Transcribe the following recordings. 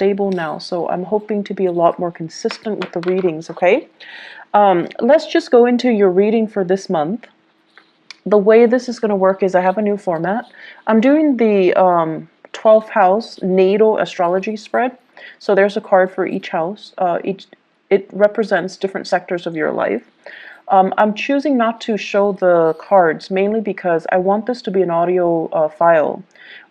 stable now, so I'm hoping to be a lot more consistent with the readings, okay? Let's just go into your reading for this month. The way this is going to work is I have a new format. I'm doing the 12th house natal astrology spread. So there's a card for each house. It represents different sectors of your life. I'm choosing not to show the cards mainly because I want this to be an audio file.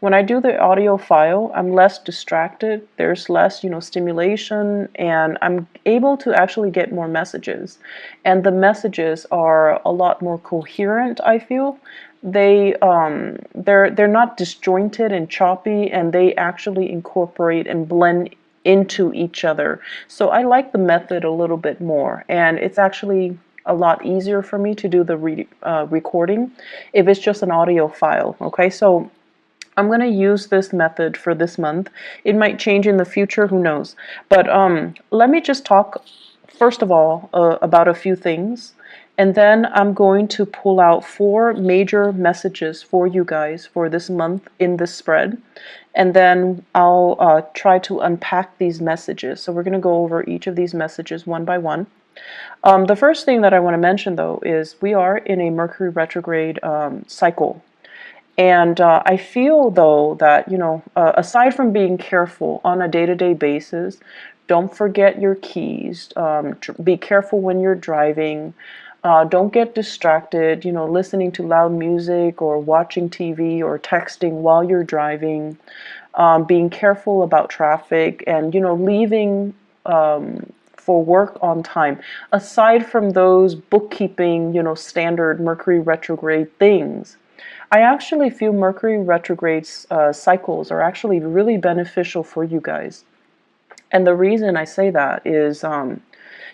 When I do the audio file, I'm less distracted. There's less, stimulation, and I'm able to actually get more messages. And the messages are a lot more coherent, I feel. They're not disjointed and choppy, and they actually incorporate and blend into each other. So I like the method a little bit more, and it's actually a lot easier for me to do the recording if it's just an audio file. Okay, so I'm going to use this method for this month. It might change in the future, who knows. But let me just talk first of all about a few things, and then I'm going to pull out 4 major messages for you guys for this month in this spread, and then I'll try to unpack these messages. So we're going to go over each of these messages one by one. The first thing that I want to mention, though, is we are in a Mercury retrograde cycle. And I feel, though, that, aside from being careful on a day-to-day basis, don't forget your keys. Be careful when you're driving. Don't get distracted, listening to loud music or watching TV or texting while you're driving. Being careful about traffic and, leaving for work on time. Aside from those bookkeeping, standard Mercury retrograde things, I actually feel Mercury retrograde cycles are actually really beneficial for you guys. And the reason I say that is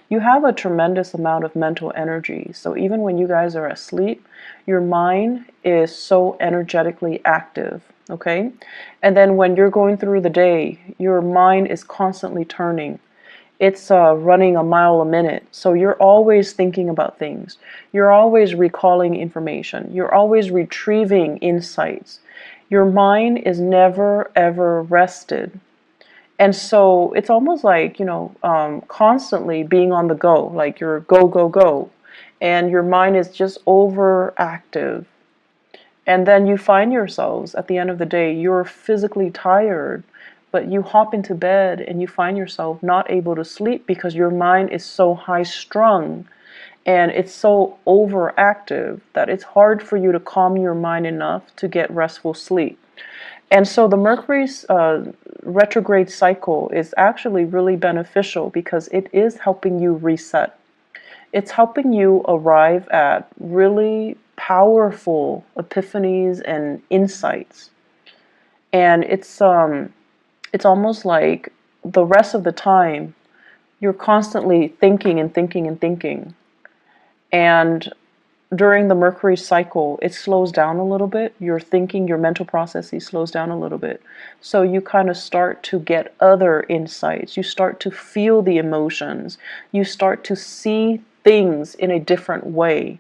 you have a tremendous amount of mental energy. So even when you guys are asleep, your mind is so energetically active, okay? And then when you're going through the day, your mind is constantly turning. It's running a mile a minute. So you're always thinking about things. You're always recalling information. You're always retrieving insights. Your mind is never, ever rested. And so it's almost like, constantly being on the go, like you're go, go, go. And your mind is just overactive. And then you find yourselves at the end of the day, you're physically tired, but you hop into bed and you find yourself not able to sleep because your mind is so high strung and it's so overactive that it's hard for you to calm your mind enough to get restful sleep. And so the Mercury's retrograde cycle is actually really beneficial because it is helping you reset. It's helping you arrive at really powerful epiphanies and insights. And it's almost like the rest of the time you're constantly thinking and thinking and thinking. And during the Mercury cycle, it slows down a little bit. Your thinking, your mental processes slows down a little bit. So you kind of start to get other insights. You start to feel the emotions. You start to see things in a different way.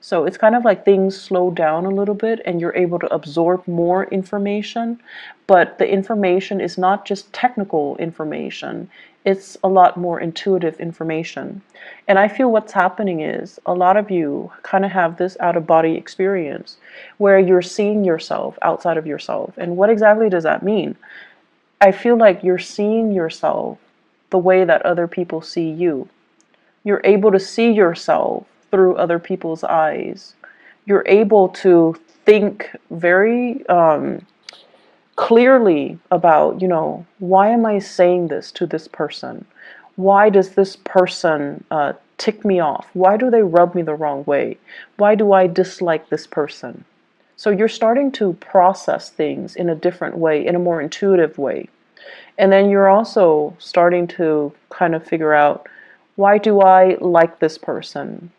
So it's kind of like things slow down a little bit and you're able to absorb more information. But the information is not just technical information. It's a lot more intuitive information. And I feel what's happening is a lot of you kind of have this out-of-body experience where you're seeing yourself outside of yourself. And what exactly does that mean? I feel like you're seeing yourself the way that other people see you. You're able to see yourself through other people's eyes. You're able to think very clearly about, why am I saying this to this person? Why does this person tick me off? Why do they rub me the wrong way? Why do I dislike this person? So you're starting to process things in a different way, in a more intuitive way. And then you're also starting to kind of figure out, why do I like this person?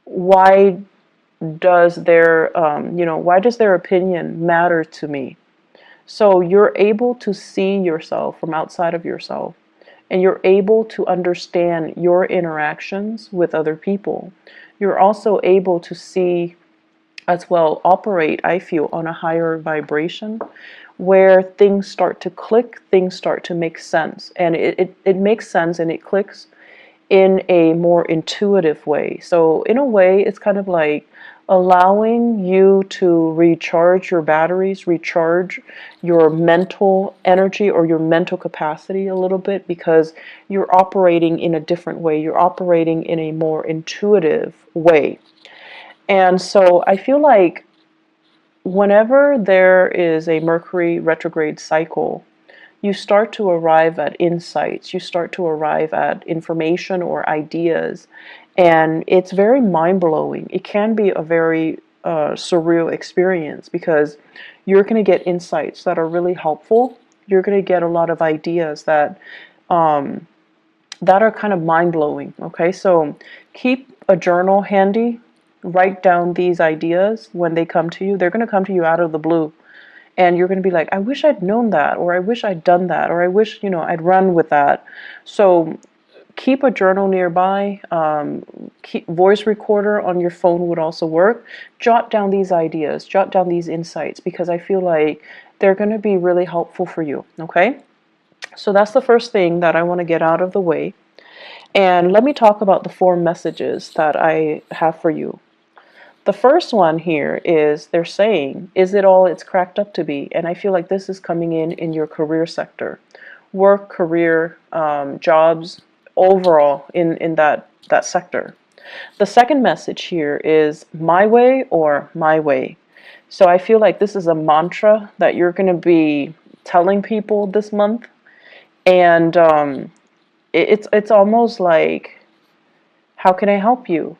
Why does their opinion matter to me? So you're able to see yourself from outside of yourself, and you're able to understand your interactions with other people. You're also able to see as well, operate, I feel, on a higher vibration, where things start to click, things start to make sense. And it makes sense and it clicks in a more intuitive way. So in a way, it's kind of like allowing you to recharge your batteries, recharge your mental energy or your mental capacity a little bit, because you're operating in a different way. You're operating in a more intuitive way. And so I feel like whenever there is a Mercury retrograde cycle, you start to arrive at insights, you start to arrive at information or ideas, and it's very mind-blowing. It can be a very surreal experience, because you're going to get insights that are really helpful. You're going to get a lot of ideas that that are kind of mind-blowing. Okay, so keep a journal handy. Write down these ideas when they come to you. They're going to come to you out of the blue. And you're going to be like, I wish I'd known that, or I wish I'd done that, or I wish, I'd run with that. So keep a journal nearby. Keep voice recorder on your phone would also work. Jot down these ideas, jot down these insights, because I feel like they're going to be really helpful for you. Okay? So that's the first thing that I want to get out of the way. And let me talk about the 4 messages that I have for you. The first one here is they're saying, is it all it's cracked up to be? And I feel like this is coming in your career sector. Work, career, jobs, overall in that sector. The second message here is my way or my way. So I feel like this is a mantra that you're going to be telling people this month. And it's almost like, how can I help you?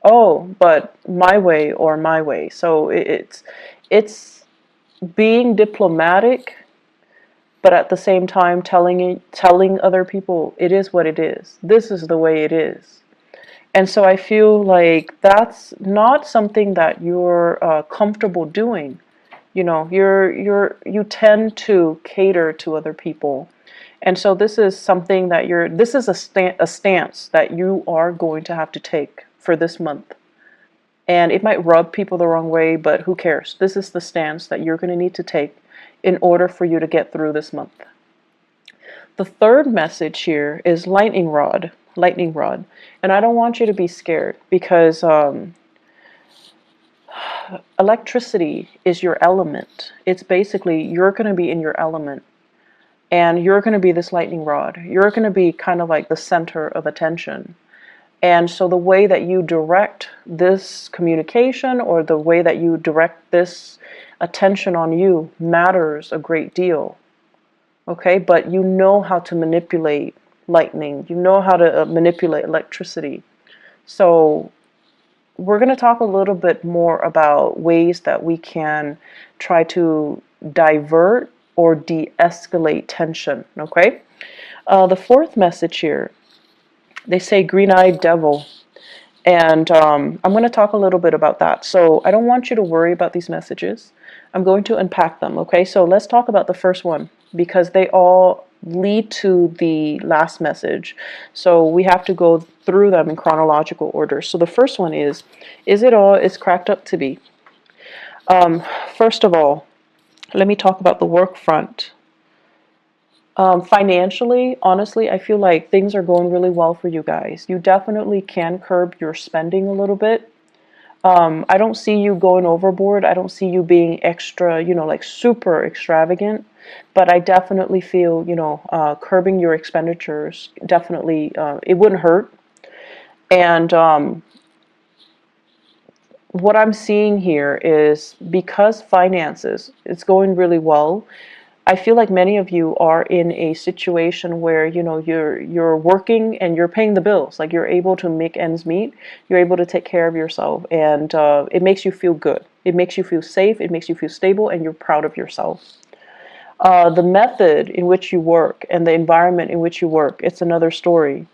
Oh, but my way or my way. So it's being diplomatic, but at the same time telling other people it is what it is. This is the way it is. And so I feel like that's not something that you're comfortable doing. You tend to cater to other people. And so this is something that this is a stance that you are going to have to take for this month. And it might rub people the wrong way, but who cares? This is the stance that you're going to need to take in order for you to get through this month. The third message here is lightning rod. Lightning rod. And I don't want you to be scared, because electricity is your element. It's basically, you're going to be in your element. And you're going to be this lightning rod. You're going to be kind of like the center of attention. And so the way that you direct this communication, or the way that you direct this attention on you, matters a great deal. Okay, but you know how to manipulate lightning. You know how to manipulate electricity. So we're going to talk a little bit more about ways that we can try to divert or de-escalate tension. Okay, the fourth message here, they say green-eyed devil. And I'm going to talk a little bit about that. So I don't want you to worry about these messages. I'm going to unpack them. Okay, so let's talk about the first one, because they all lead to the last message. So we have to go through them in chronological order. So the first one is it all it's cracked up to be? First of all, let me talk about the work front. Financially, honestly, I feel like things are going really well for you guys. You definitely can curb your spending a little bit. I don't see you going overboard. I don't see you being extra, like super extravagant. But I definitely feel, curbing your expenditures, definitely, it wouldn't hurt. And what I'm seeing here is, because finances, it's going really well, I feel like many of you are in a situation where, you're working and you're paying the bills. Like, you're able to make ends meet. You're able to take care of yourself, and it makes you feel good. It makes you feel safe. It makes you feel stable, and you're proud of yourself. The method in which you work and the environment in which you work, it's another story.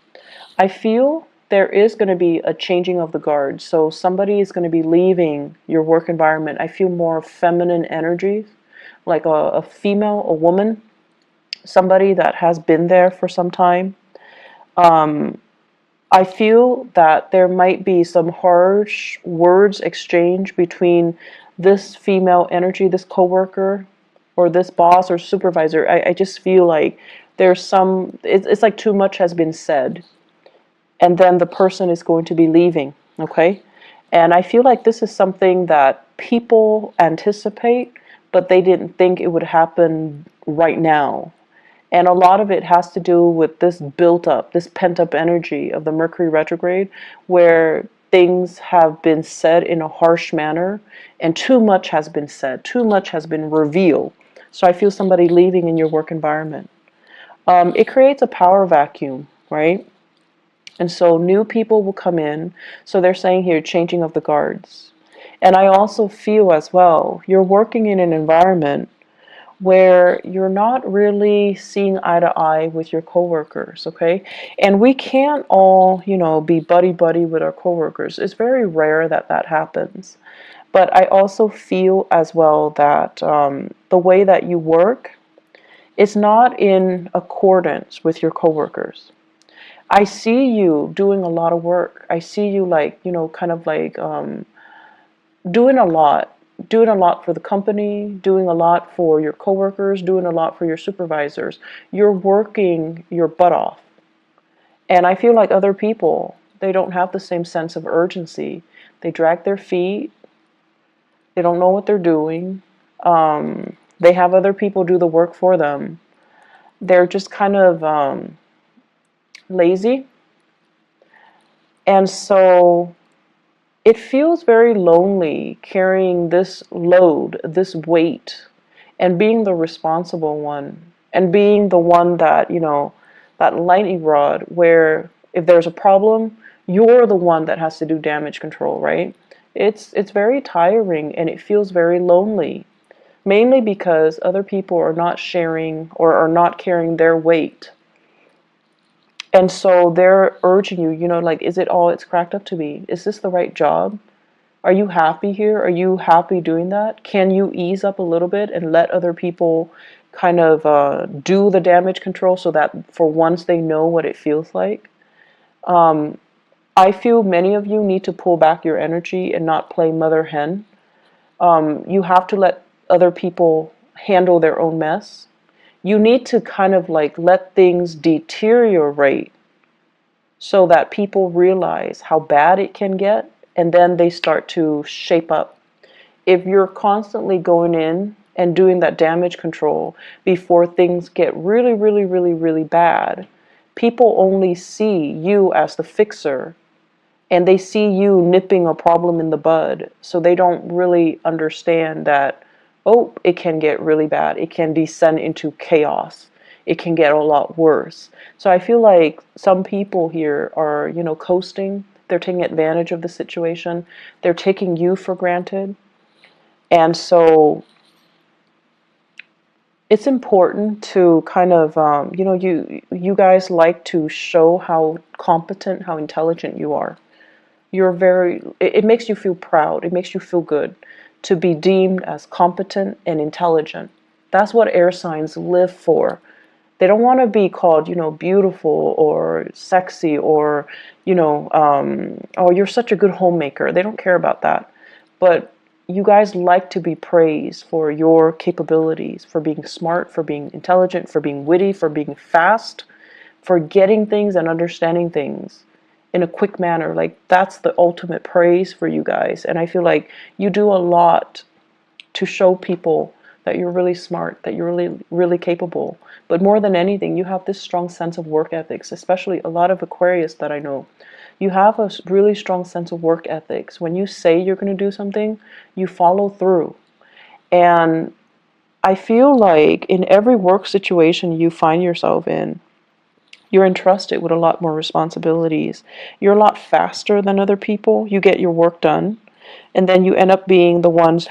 I feel there is going to be a changing of the guard. So somebody is going to be leaving your work environment. I feel more feminine energies, like a female, a woman, somebody that has been there for some time. I feel that there might be some harsh words exchanged between this female energy, this coworker or this boss or supervisor, I just feel like there's it's like too much has been said, and then the person is going to be leaving, okay? And I feel like this is something that people anticipate, but they didn't think it would happen right now. And a lot of it has to do with this built up, this pent up energy of the Mercury retrograde, where things have been said in a harsh manner and too much has been said, too much has been revealed. So I feel somebody leaving in your work environment. It creates a power vacuum, right? And so new people will come in. So they're saying here, changing of the guards. And I also feel as well, you're working in an environment where you're not really seeing eye to eye with your coworkers, okay? And we can't all, be buddy-buddy with our coworkers. It's very rare that that happens. But I also feel as well that the way that you work is not in accordance with your coworkers. I see you doing a lot of work. I see you like, kind of like doing a lot, for the company, doing a lot for your coworkers, doing a lot for your supervisors. You're working your butt off. And I feel like other people, they don't have the same sense of urgency. They drag their feet. They don't know what they're doing. They have other people do the work for them. They're just kind of lazy. And so it feels very lonely carrying this load, this weight, and being the responsible one, and being the one that, that lightning rod where if there's a problem, you're the one that has to do damage control, right? It's very tiring and it feels very lonely, mainly because other people are not sharing or are not carrying their weight. And so they're urging you, like, is it all it's cracked up to be? Is this the right job? Are you happy here? Are you happy doing that? Can you ease up a little bit and let other people kind of do the damage control so that for once they know what it feels like? I feel many of you need to pull back your energy and not play mother hen. You have to let other people handle their own mess. You need to kind of like let things deteriorate so that people realize how bad it can get, and then they start to shape up. If you're constantly going in and doing that damage control before things get really, really, really, really bad, people only see you as the fixer, and they see you nipping a problem in the bud, so they don't really understand that, oh, it can get really bad. It can descend into chaos. It can get a lot worse. So I feel like some people here are, coasting. They're taking advantage of the situation. They're taking you for granted. And so it's important to kind of, you guys like to show how competent, how intelligent you are. It makes you feel proud. It makes you feel good to be deemed as competent and intelligent. That's what air signs live for. They don't want to be called, beautiful or sexy or, oh, you're such a good homemaker. They don't care about that. But you guys like to be praised for your capabilities, for being smart, for being intelligent, for being witty, for being fast, for getting things and understanding things in a quick manner. Like, that's the ultimate praise for you guys. And I feel like you do a lot to show people that you're really smart, that you're really, really capable. But more than anything, you have this strong sense of work ethics, especially a lot of Aquarius that I know. You have a really strong sense of work ethics. When you say you're going to do something, you follow through. And I feel like in every work situation you find yourself in, you're entrusted with a lot more responsibilities. You're a lot faster than other people. You get your work done. And then you end up being the ones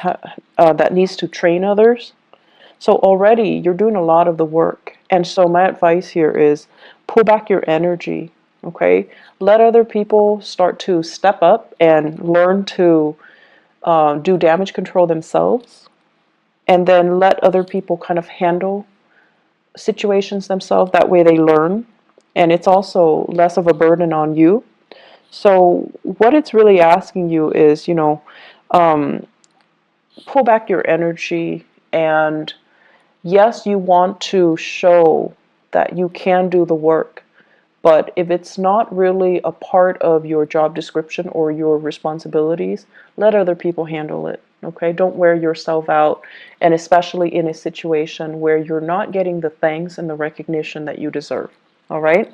that needs to train others. So already you're doing a lot of the work. And so my advice here is pull back your energy, okay? Let other people start to step up and learn to do damage control themselves. And then let other people kind of handle situations themselves. That way they learn. And it's also less of a burden on you. So what it's really asking you is, pull back your energy and Yes, you want to show that you can do the work, but if it's not really a part of your job description or your responsibilities, let other people handle it. Okay? Don't wear yourself out, and especially in a situation where you're not getting the thanks and the recognition that you deserve. All right?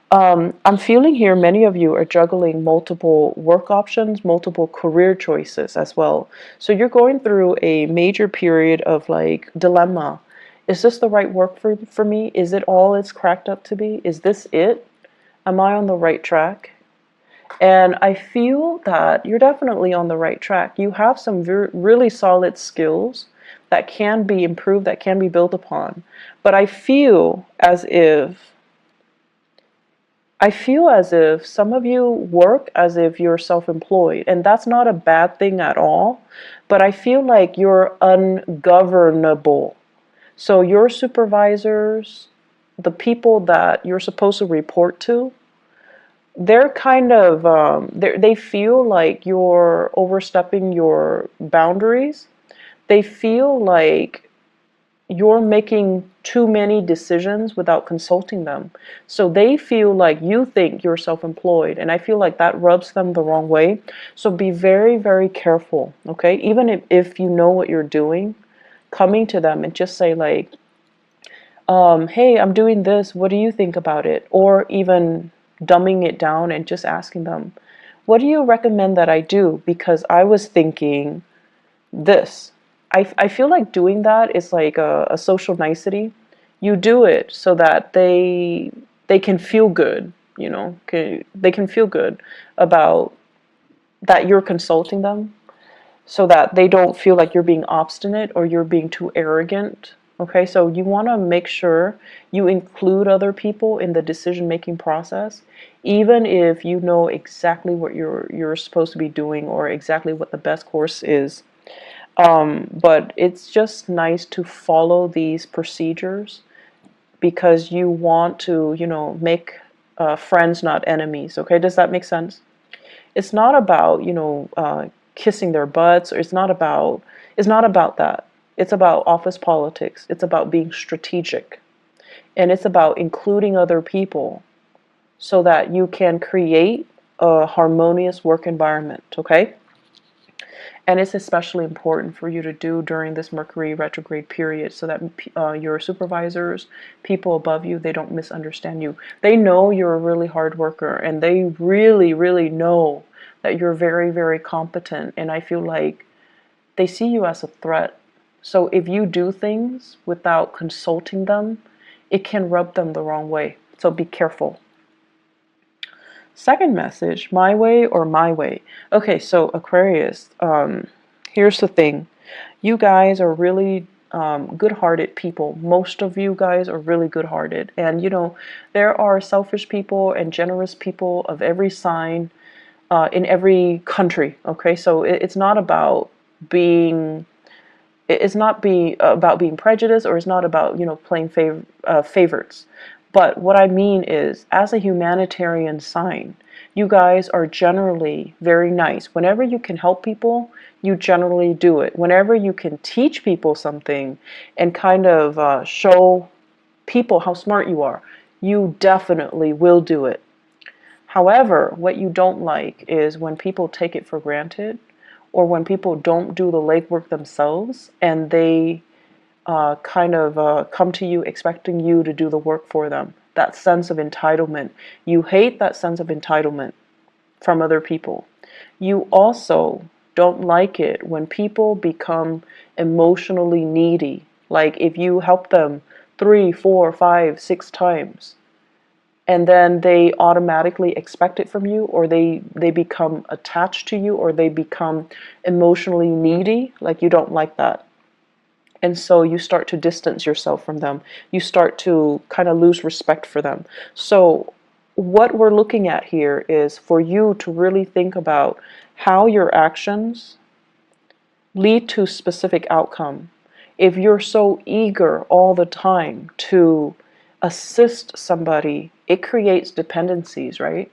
I'm feeling here many of you are juggling multiple work options, multiple career choices as well. So you're going through a major period of like dilemma. Is this the right work for me? Is it all it's cracked up to be? Is this it? Am I on the right track? And I feel that you're definitely on the right track. You have some really solid skills that can be improved, that can be built upon. But I feel as if some of you work as if you're self-employed, and that's not a bad thing at all, but I feel like you're ungovernable. So your supervisors, the people that you're supposed to report to, they're kind of, they feel like you're overstepping your boundaries. They feel like you're making too many decisions without consulting them. So they feel like you think you're self-employed, and I feel like that rubs them the wrong way. So be very, very careful, okay? Even if you know what you're doing, coming to them and just say like, hey, I'm doing this, what do you think about it? Or even dumbing it down and just asking them, what do you recommend that I do? Because I was thinking this. I feel like doing that is like a social nicety. You do it so that they can feel good, you know, they can feel good about that you're consulting them, so that they don't feel like you're being obstinate or you're being too arrogant. Okay, so you want to make sure you include other people in the decision-making process, even if you know exactly what you're supposed to be doing or exactly what the best course is. But it's just nice to follow these procedures because you want to, you know, make friends, not enemies. Okay, does that make sense? It's not about, you know, kissing their butts, or it's not about that. It's about office politics. It's about being strategic, and it's about including other people so that you can create a harmonious work environment. Okay. And it's especially important for you to do during this Mercury retrograde period so that your supervisors, people above you, they don't misunderstand you. They know you're a really hard worker, and they really, really know that you're very, very competent. And I feel like they see you as a threat. So if you do things without consulting them, it can rub them the wrong way. So be careful. Second message, my way or my way. Okay, so Aquarius, here's the thing. You guys are really good-hearted people. Most of you guys are really good-hearted. And, you know, there are selfish people and generous people of every sign in every country. Okay, so it's not about being about being prejudiced, or it's not about, you know, playing favorites. But what I mean is, as a humanitarian sign, you guys are generally very nice. Whenever you can help people, you generally do it. Whenever you can teach people something and kind of show people how smart you are, you definitely will do it. However, what you don't like is when people take it for granted, or when people don't do the legwork themselves and they come to you expecting you to do the work for them. That sense of entitlement. You hate that sense of entitlement from other people. You also don't like it when people become emotionally needy. Like if you help them 3, 4, 5, 6 times, and then they automatically expect it from you, or they become attached to you, or they become emotionally needy. Like, you don't like that. And so you start to distance yourself from them. You start to kind of lose respect for them. So what we're looking at here is for you to really think about how your actions lead to specific outcome. If you're so eager all the time to assist somebody, it creates dependencies, right?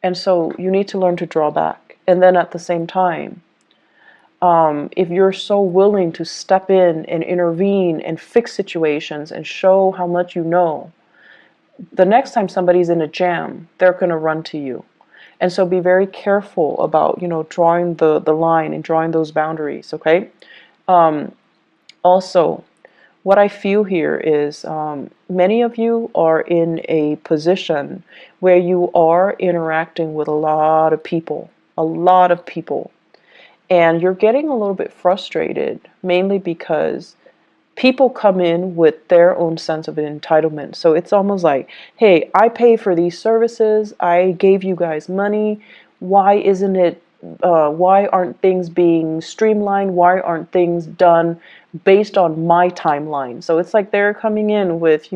And so you need to learn to draw back. And then at the same time, if you're so willing to step in and intervene and fix situations and show how much you know, the next time somebody's in a jam, they're going to run to you. And so be very careful about, drawing the line and drawing those boundaries, okay? Also, what I feel here is many of you are in a position where you are interacting with a lot of people, and you're getting a little bit frustrated, mainly because people come in with their own sense of entitlement. So it's almost like, hey, I pay for these services, I gave you guys money, why isn't it, why aren't things being streamlined? Why aren't things done based on my timeline? So it's like they're coming in with,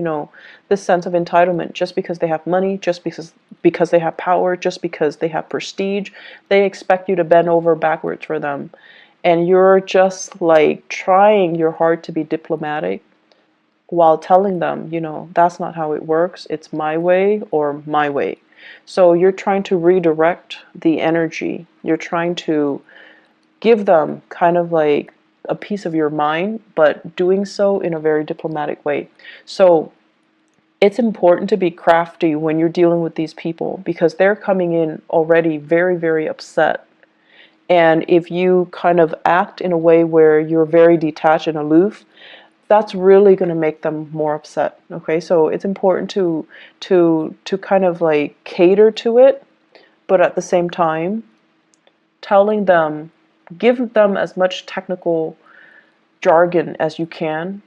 this sense of entitlement just because they have money, just because they have power, just because they have prestige. They expect you to bend over backwards for them. And you're just like trying your hard to be diplomatic while telling them, that's not how it works. It's my way or my way. So you're trying to redirect the energy. You're trying to give them kind of like a piece of your mind, but doing so in a very diplomatic way. So it's important to be crafty when you're dealing with these people because they're coming in already very, very upset. And if you kind of act in a way where you're very detached and aloof, that's really going to make them more upset. Okay, so it's important to kind of like cater to it, but at the same time, telling them, give them as much technical jargon as you can,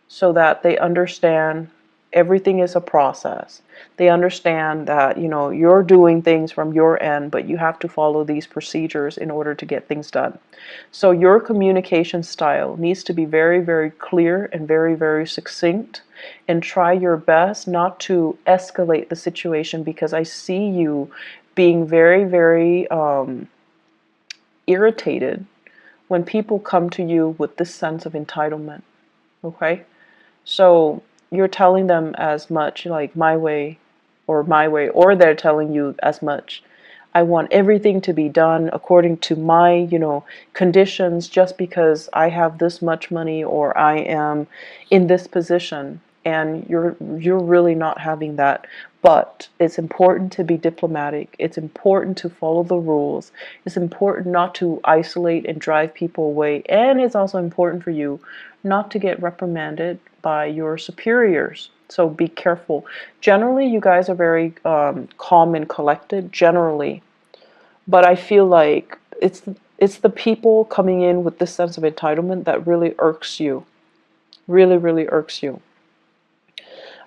so that they understand everything is a process. They understand that, you're doing things from your end, but you have to follow these procedures in order to get things done. So your communication style needs to be very, very clear and very, very succinct, and try your best not to escalate the situation, because I see you being very, very irritated when people come to you with this sense of entitlement. Okay? So you're telling them as much like my way, or they're telling you as much. I want everything to be done according to my, conditions, just because I have this much money or I am in this position. And you're really not having that. But it's important to be diplomatic. It's important to follow the rules. It's important not to isolate and drive people away. And it's also important for you not to get reprimanded by your superiors. So be careful. Generally, you guys are very calm and collected, generally. But I feel like it's the people coming in with this sense of entitlement that really irks you. Really, really irks you.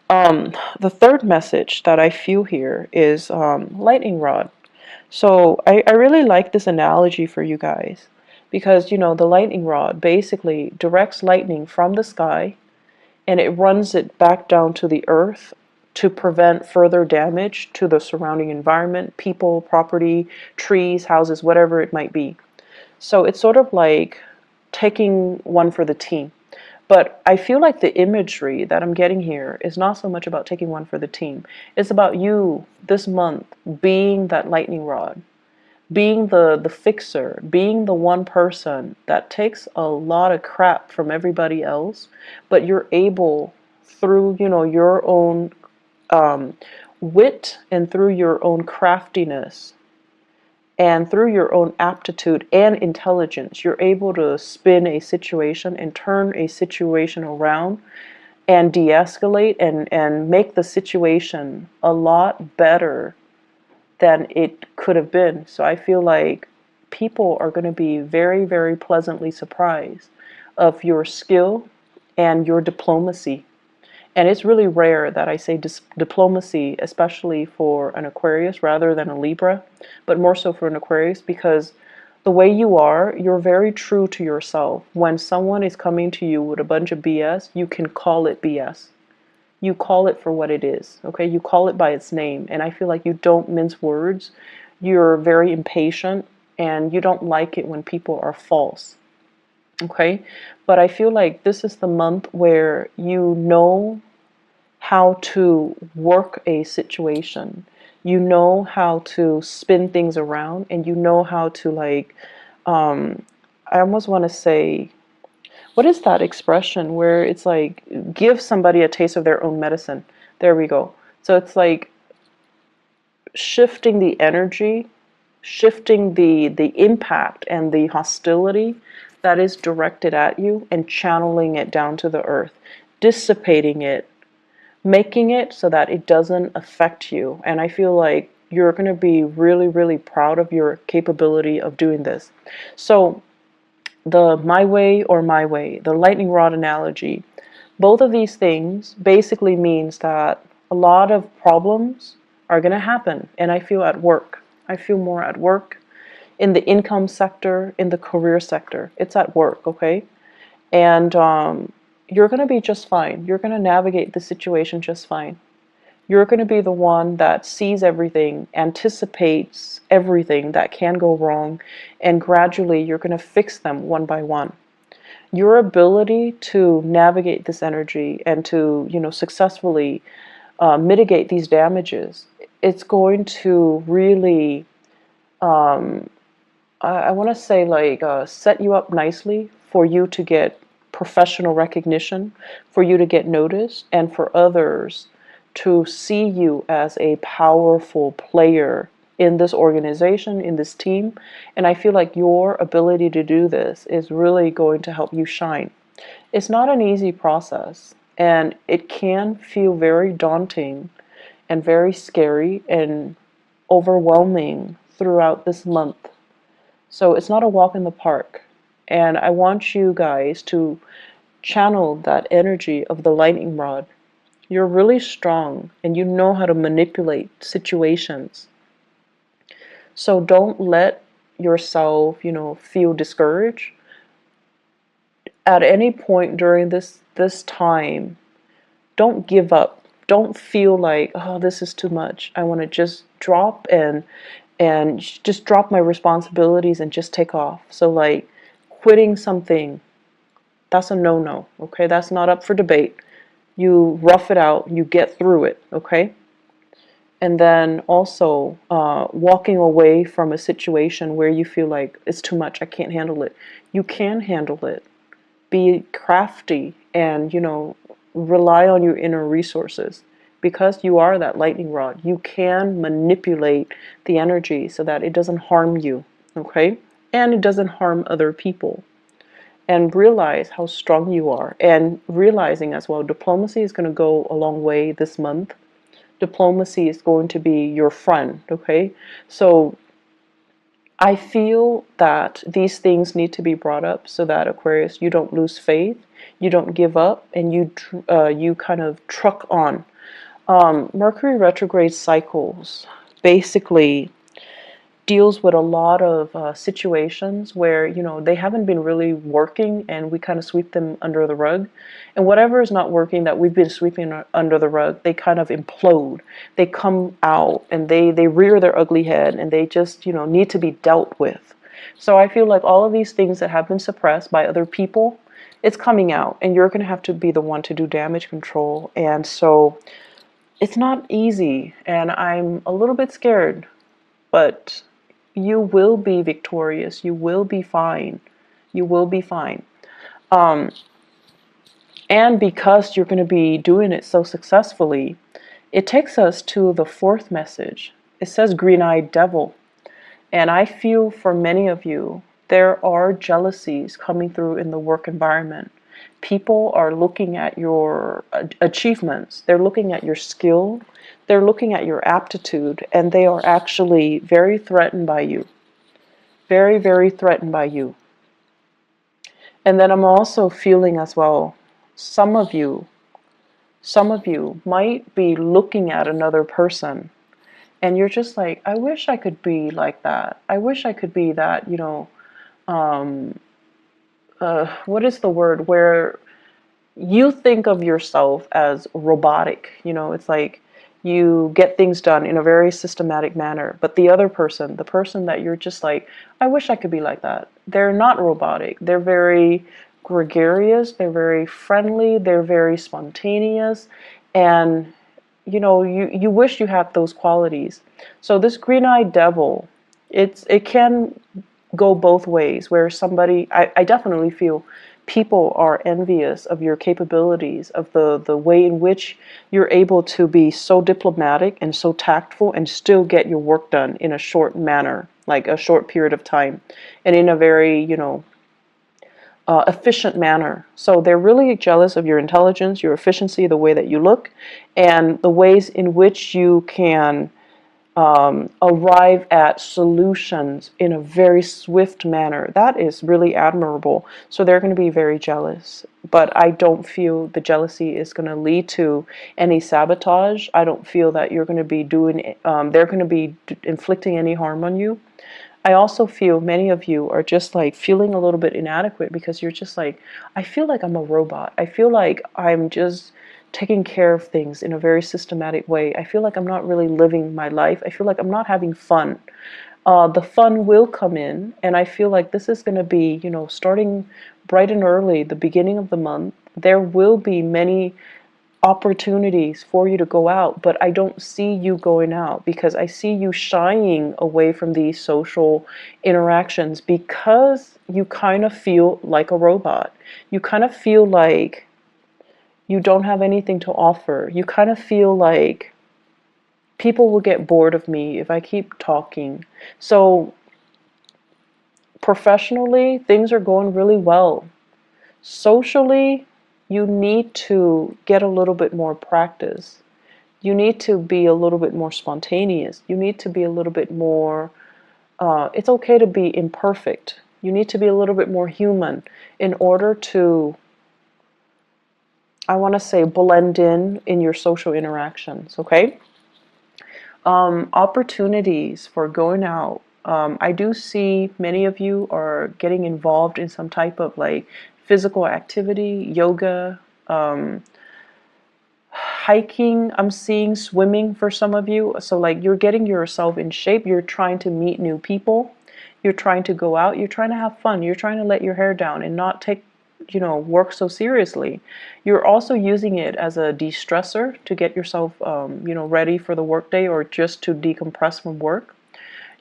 The third message that I feel here is lightning rod. So I really like this analogy for you guys, because the lightning rod basically directs lightning from the sky, and it runs it back down to the earth to prevent further damage to the surrounding environment, people, property, trees, houses, whatever it might be. So it's sort of like taking one for the team. But I feel like the imagery that I'm getting here is not so much about taking one for the team. It's about you this month being that lightning rod, being the fixer, being the one person that takes a lot of crap from everybody else, but you're able, through your own wit and through your own craftiness and through your own aptitude and intelligence, you're able to spin a situation and turn a situation around and de-escalate and make the situation a lot better than it could have been. So I feel like people are going to be very, very pleasantly surprised of your skill and your diplomacy. And it's really rare that I say diplomacy, especially for an Aquarius rather than a Libra, but more so for an Aquarius, because the way you are, you're very true to yourself. When someone is coming to you with a bunch of BS, you can call it BS. You call it for what it is, okay? You call it by its name. And I feel like you don't mince words. You're very impatient, and you don't like it when people are false, okay? But I feel like this is the month where you know how to work a situation. You know how to spin things around, and you know how to I almost want to say, what is that expression where it's like, give somebody a taste of their own medicine? There we go. So it's like shifting the energy, shifting the impact and the hostility that is directed at you and channeling it down to the earth, dissipating it, making it so that it doesn't affect you. And I feel like you're going to be really, really proud of your capability of doing this. So the my way or my way, the lightning rod analogy, both of these things basically means that a lot of problems are going to happen. And I feel at work. I feel more at work in the income sector, in the career sector. It's at work, okay? And you're going to be just fine. You're going to navigate the situation just fine. You're going to be the one that sees everything, anticipates everything that can go wrong, and gradually you're going to fix them one by one. Your ability to navigate this energy and to, successfully mitigate these damages, it's going to really, I want to say, like, set you up nicely for you to get professional recognition, for you to get noticed, and for others to see you as a powerful player in this organization, in this team. And I feel like your ability to do this is really going to help you shine. It's not an easy process, and it can feel very daunting and very scary and overwhelming throughout this month. So it's not a walk in the park. And I want you guys to channel that energy of the lightning rod. You're really strong and you know how to manipulate situations. So don't let yourself, feel discouraged. At any point during this time, don't give up. Don't feel like, oh, this is too much. I want to just drop and just drop my responsibilities and just take off. So like quitting something, that's a no-no, okay? That's not up for debate. You rough it out, you get through it, okay? And then also walking away from a situation where you feel like it's too much, I can't handle it. You can handle it. Be crafty and, rely on your inner resources. Because you are that lightning rod, you can manipulate the energy so that it doesn't harm you, okay? And it doesn't harm other people. And realize how strong you are. And realizing as well, diplomacy is going to go a long way this month. Diplomacy is going to be your friend, okay? So I feel that these things need to be brought up so that, Aquarius, you don't lose faith, you don't give up, and you kind of truck on. Mercury retrograde cycles basically deals with a lot of situations where, they haven't been really working and we kind of sweep them under the rug. And whatever is not working that we've been sweeping under the rug, they kind of implode. They come out and they rear their ugly head and they just, need to be dealt with. So I feel like all of these things that have been suppressed by other people, it's coming out and you're going to have to be the one to do damage control. And so it's not easy and I'm a little bit scared, but you will be victorious. You will be fine. You will be fine. And because you're going to be doing it so successfully, it takes us to the fourth message. It says green-eyed devil. And I feel for many of you, there are jealousies coming through in the work environment. People are looking at your achievements. They're looking at your skill. They're looking at your aptitude. And they are actually very threatened by you. Very, very threatened by you. And then I'm also feeling as well, some of you might be looking at another person and you're just like, I wish I could be like that. I wish I could be that, what is the word where you think of yourself as robotic, it's like you get things done in a very systematic manner, but the other person, the person that you're just like, I wish I could be like that. They're not robotic. They're very gregarious. They're very friendly. They're very spontaneous. And, you wish you had those qualities. So this green-eyed devil, it can go both ways, where somebody, I definitely feel people are envious of your capabilities, of the way in which you're able to be so diplomatic and so tactful and still get your work done in a short manner, like a short period of time, and in a very, efficient manner. So they're really jealous of your intelligence, your efficiency, the way that you look, and the ways in which you can arrive at solutions in a very swift manner. That is really admirable. So they're going to be very jealous. But I don't feel the jealousy is going to lead to any sabotage. I don't feel that you're going to be doing, they're going to be inflicting any harm on you. I also feel many of you are just like feeling a little bit inadequate because you're just like, I feel like I'm a robot. I feel like I'm just taking care of things in a very systematic way. I feel like I'm not really living my life. I feel like I'm not having fun. The fun will come in, and I feel like this is going to be, starting bright and early, the beginning of the month. There will be many opportunities for you to go out, but I don't see you going out because I see you shying away from these social interactions because you kind of feel like a robot. You kind of feel like you don't have anything to offer. You kind of feel like people will get bored of me if I keep talking. So professionally, things are going really well. Socially, you need to get a little bit more practice. You need to be a little bit more spontaneous. You need to be a little bit more, it's okay to be imperfect. You need to be a little bit more human in order to, I want to say, blend in your social interactions, okay? Opportunities for going out. I do see many of you are getting involved in some type of like physical activity, yoga, hiking. I'm seeing swimming for some of you. So like you're getting yourself in shape. You're trying to meet new people. You're trying to go out. You're trying to have fun. You're trying to let your hair down and not take, work so seriously. You're also using it as a de-stressor to get yourself, ready for the workday or just to decompress from work.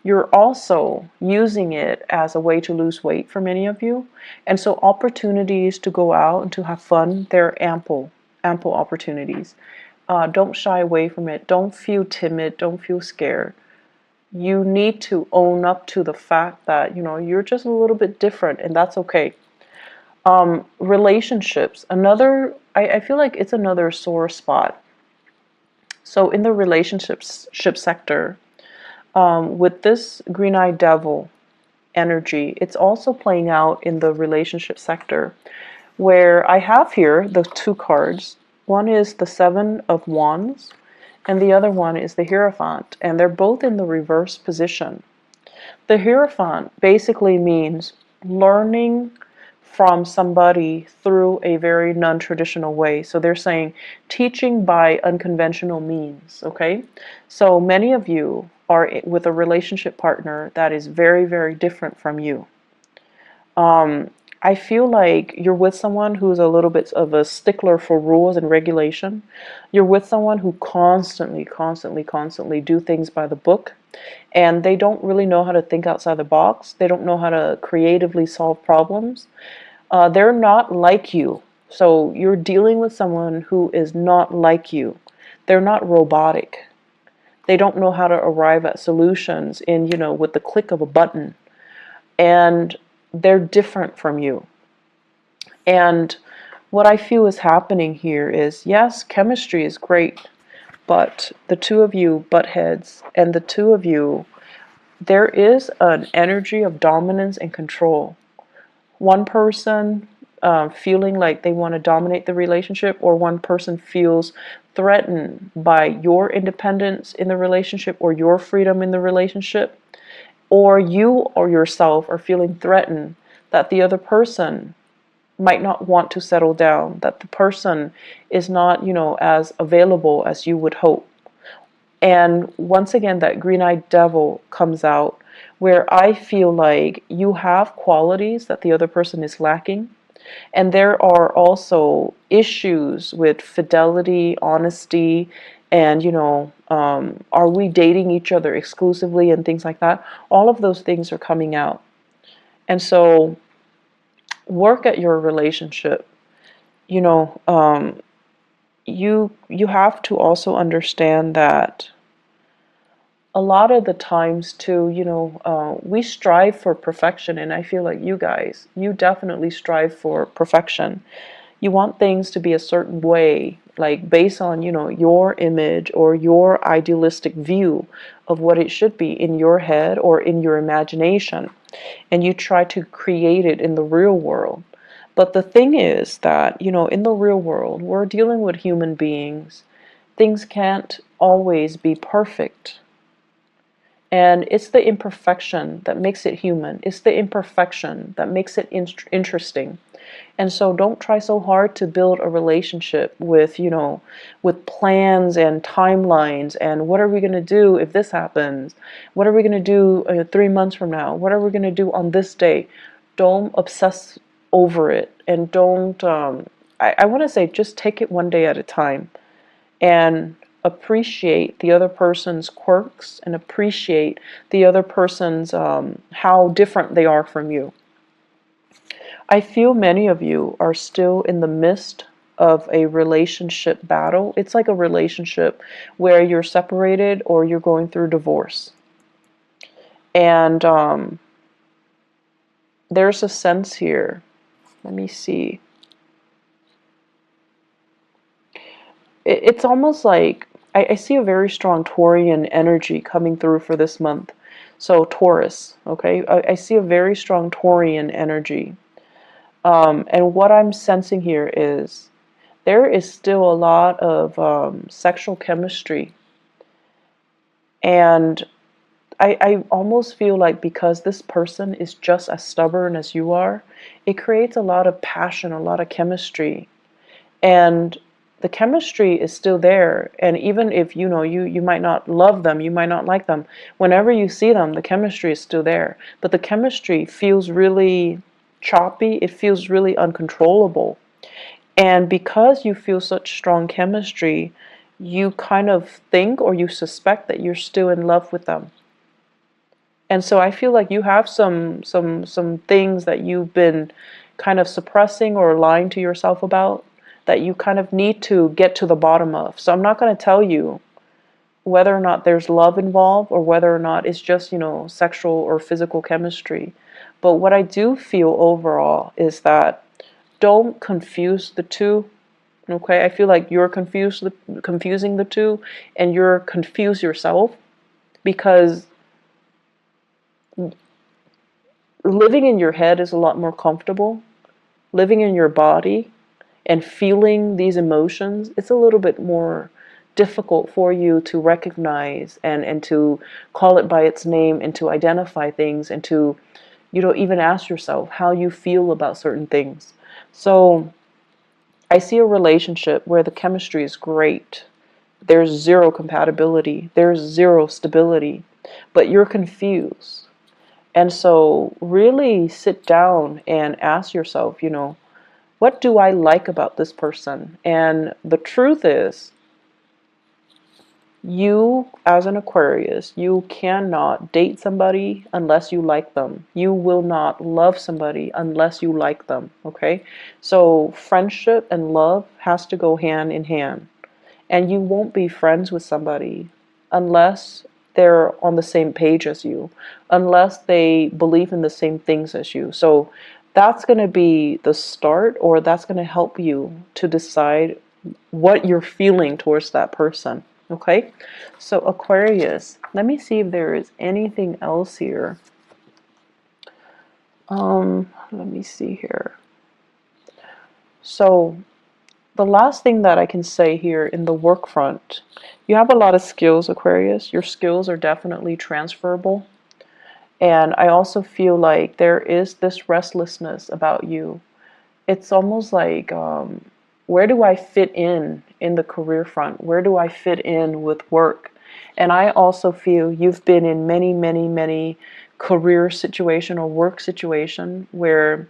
You're also using it as a way to lose weight for many of you. And so opportunities to go out and to have fun, they're ample opportunities. Don't shy away from it. Don't feel timid. Don't feel scared. You need to own up to the fact that, you're just a little bit different, and that's okay. Relationships, I feel like it's another sore spot. So in the relationships sector, with this green-eyed devil energy, it's also playing out in the relationship sector, where I have here the two cards. One is the Seven of Wands, and the other one is the Hierophant, and they're both in the reverse position. The Hierophant basically means learning from somebody through a very non-traditional way. So they're saying teaching by unconventional means, okay? So many of you are with a relationship partner that is very, very different from you. I feel like you're with someone who's a little bit of a stickler for rules and regulation. You're with someone who constantly do things by the book, and they don't really know how to think outside the box. They don't know how to creatively solve problems. They're not like you. So you're dealing with someone who is not like you. They're not robotic. They don't know how to arrive at solutions with the click of a button. And they're different from you. And what I feel is happening here is, yes, chemistry is great, but the two of you butt heads, and the two of you, there is an energy of dominance and control. One person feeling like they want to dominate the relationship, or one person feels threatened by your independence in the relationship or your freedom in the relationship, or you or yourself are feeling threatened that the other person might not want to settle down, that the person is not, as available as you would hope. And once again, that green-eyed devil comes out, where I feel like you have qualities that the other person is lacking. And there are also issues with fidelity, honesty, and, are we dating each other exclusively and things like that? All of those things are coming out. And so work at your relationship. You know, you have to also understand that a lot of the times too, we strive for perfection, and I feel like you guys, you definitely strive for perfection. You want things to be a certain way, like based on, your image or your idealistic view of what it should be in your head or in your imagination, and you try to create it in the real world. But the thing is that, in the real world, we're dealing with human beings. Things can't always be perfect. And it's the imperfection that makes it human. It's the imperfection that makes it interesting. And so don't try so hard to build a relationship with, with plans and timelines and what are we going to do if this happens? What are we going to do 3 months from now? What are we going to do on this day? Don't obsess over it, and don't, I want to say, just take it one day at a time and appreciate the other person's quirks and appreciate the other person's, how different they are from you. I feel many of you are still in the midst of a relationship battle. It's like a relationship where you're separated or you're going through divorce. And there's a sense here. Let me see. It's almost like I see a very strong Taurian energy coming through for this month. So Taurus, okay? I see a very strong Taurian energy. And what I'm sensing here is there is still a lot of sexual chemistry. And I almost feel like because this person is just as stubborn as you are, it creates a lot of passion, a lot of chemistry. And the chemistry is still there. And even if, you might not love them, you might not like them, whenever you see them, the chemistry is still there. But the chemistry feels really choppy. It feels really uncontrollable. And because you feel such strong chemistry, you kind of think or you suspect that you're still in love with them. And so I feel like you have some things that you've been kind of suppressing or lying to yourself about that you kind of need to get to the bottom of. So I'm not going to tell you whether or not there's love involved or whether or not it's just, sexual or physical chemistry. But what I do feel overall is that don't confuse the two. Okay, I feel like you're confusing the two, and you're confused yourself, because living in your head is a lot more comfortable. Living in your body and feeling these emotions, it's a little bit more difficult for you to recognize and to call it by its name and to identify things and to, even ask yourself how you feel about certain things. So I see a relationship where the chemistry is great. There's zero compatibility. There's zero stability. But you're confused. And so really sit down and ask yourself, what do I like about this person? And the truth is, you, as an Aquarius, you cannot date somebody unless you like them. You will not love somebody unless you like them, okay? So friendship and love has to go hand in hand. And you won't be friends with somebody unless they're on the same page as you, unless they believe in the same things as you. So that's going to be the start, or that's going to help you to decide what you're feeling towards that person. Okay, so Aquarius, let me see if there is anything else here. Let me see here. So the last thing that I can say here in the work front, you have a lot of skills, Aquarius. Your skills are definitely transferable. And I also feel like there is this restlessness about you. It's almost like, where do I fit in the career front? Where do I fit in with work? And I also feel you've been in many, many, many career situation or work situation where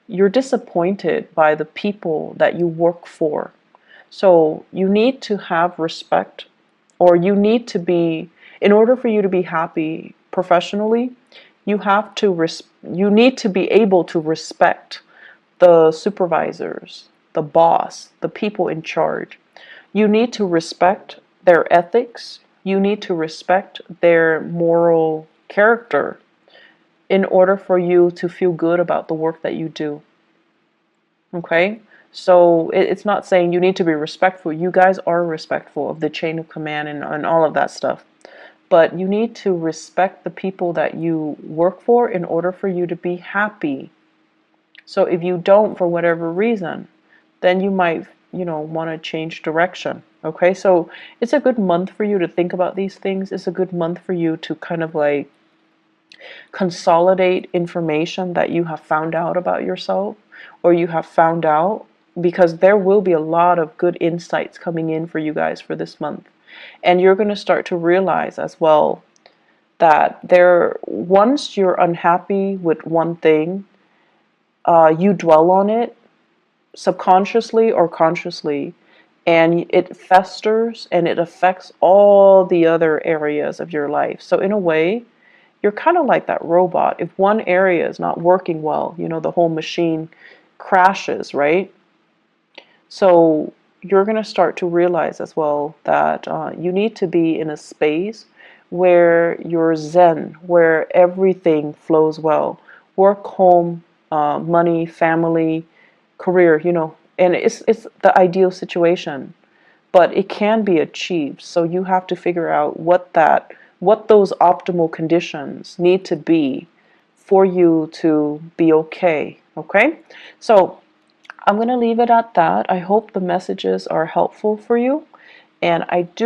you're disappointed by the people that you work for. So you need to have respect, or you need to be, in order for you to be happy professionally, you need to be able to respect the supervisors, the boss, the people in charge. You need to respect their ethics. You need to respect their moral character in order for you to feel good about the work that you do. Okay? So it's not saying you need to be respectful. You guys are respectful of the chain of command and all of that stuff. But you need to respect the people that you work for in order for you to be happy. So if you don't, for whatever reason, then you might, want to change direction. Okay, so it's a good month for you to think about these things. It's a good month for you to kind of like consolidate information that you have found out about yourself, or you have found out, because there will be a lot of good insights coming in for you guys for this month. And you're going to start to realize as well that once you're unhappy with one thing, you dwell on it subconsciously or consciously, and it festers and it affects all the other areas of your life. So in a way, you're kind of like that robot. If one area is not working well, the whole machine crashes, right? So you're going to start to realize as well that you need to be in a space where you're zen, where everything flows well. Work, home, money, family, career, and it's the ideal situation, but it can be achieved. So you have to figure out what those optimal conditions need to be for you to be okay. Okay? So I'm going to leave it at that. I hope the messages are helpful for you, and I do